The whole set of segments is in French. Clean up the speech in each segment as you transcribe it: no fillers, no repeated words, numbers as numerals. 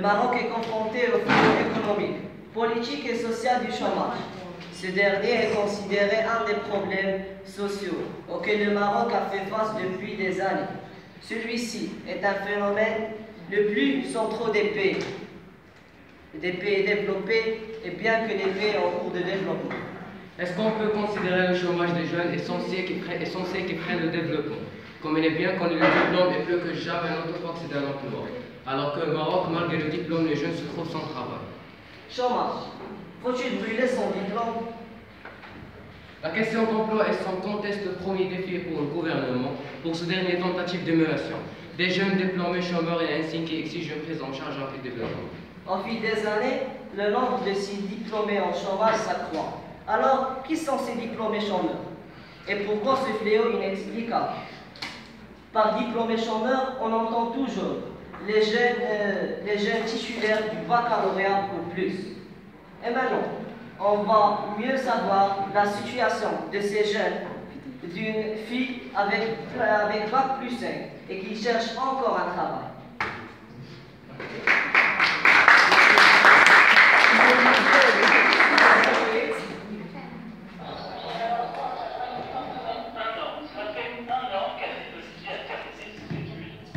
Maroc est confronté au fléau économique, politique et social du chômage. Ce dernier est considéré un des problèmes sociaux auxquels le Maroc a fait face depuis des années. Celui-ci est un phénomène le plus central des pays développés et bien que les pays en cours de développement. Est-ce qu'on peut considérer le chômage des jeunes essentiel qui freine le développement? Comme il est bien connu, le diplôme est plus que jamais un autre porte d'un emploi. Alors que au Maroc, malgré le diplôme, les jeunes se trouvent sans travail. Chômage. Faut-il brûler son diplôme? La question d'emploi est sans conteste le premier défi pour le gouvernement pour ce dernier tentative d'émulation. Des jeunes diplômés chômeurs et ainsi qui exigent une prise en charge rapide des besoins. Au fil des années, le nombre de ces diplômés en chômage s'accroît. Alors, qui sont ces diplômés chômeurs? Et pourquoi ce fléau inexplicable? Par diplômés chômeurs, on entend toujours les jeunes titulaires du baccalauréat ou plus. Et maintenant, on va mieux savoir la situation de ces jeunes, d'une fille avec Bac plus 5 et qui cherche encore un travail.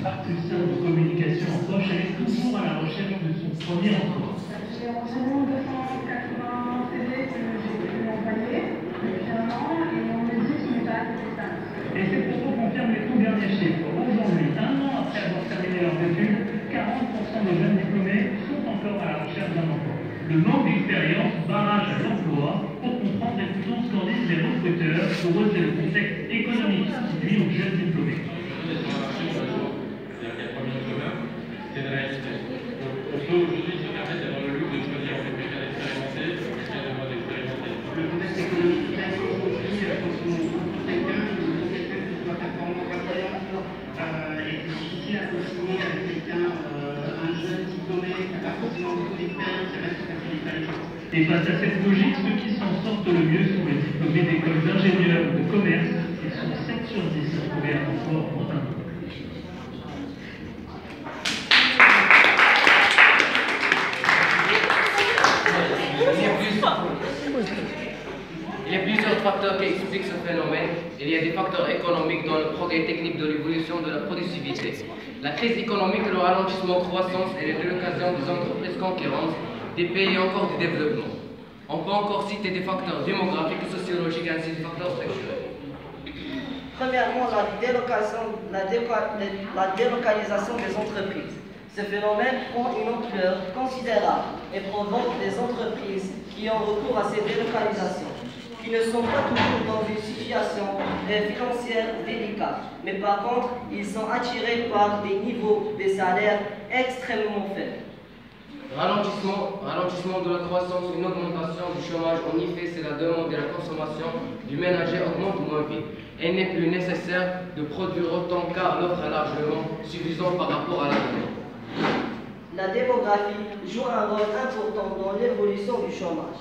Partenaire de communication en poche, elle est toujours à la recherche de son premier emploi. J'ai environ 280 CV que j'ai pu envoyer depuis un an et on me dit que ce n'est pas assez stable. Et ces propos confirment les tout derniers chiffres. Aujourd'hui, un an après avoir terminé leurs études, 40% des jeunes diplômés sont encore à la recherche d'un emploi. Le manque d'expérience, barrage à l'emploi, pour comprendre les boutons ce qu'en disent les recruteurs. Pour eux, c'est le contexte économique qui nuit aux jeunes diplômés. C'est une réalité. On peut aujourd'hui se permettre d'avoir le luxe de choisir entre quelqu'un d'expérimenté et quelqu'un de moins expérimenté. Le contexte économique est assez aujourd'hui, quand on trouve quelqu'un qui soit performant rapidement, et c'est difficile à concilier avec quelqu'un, un jeune diplômé qui n'a pas forcément beaucoup d'expérience, et reste facilite les choses. Et face à cette logique, ceux qui s'en sortent le mieux sont les diplômés d'écoles d'ingénieurs ou de commerce. Ils sont 7 sur 10 à trouver un emploi en un an. Il y a plusieurs facteurs qui expliquent ce phénomène. Il y a des facteurs économiques dans le progrès technique de l'évolution de la productivité. La crise économique, le ralentissement croissance et les délocations des entreprises concurrentes des pays en cours de développement. On peut encore citer des facteurs démographiques et sociologiques ainsi que des facteurs structurels. Premièrement, la délocalisation des entreprises. Ce phénomène prend une ampleur considérable et provoque des entreprises qui ont recours à ces délocalisations, qui ne sont pas toujours dans une situation financière délicate, mais par contre, ils sont attirés par des niveaux de salaires extrêmement faibles. Ralentissement de la croissance, une augmentation du chômage. En effet, c'est la demande et la consommation du ménager augmente moins vite. Il n'est plus nécessaire de produire autant car l'offre est largement suffisante par rapport à la demande. La démographie joue un rôle important dans l'évolution du chômage.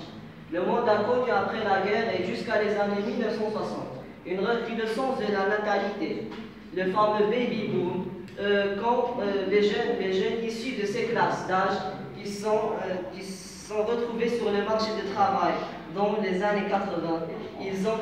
Le monde a connu après la guerre et jusqu'à les années 1960 une recrudescence de la natalité, le fameux baby boom, quand les jeunes issus de ces classes d'âge qui sont retrouvés sur le marché du travail dans les années 80, ils ont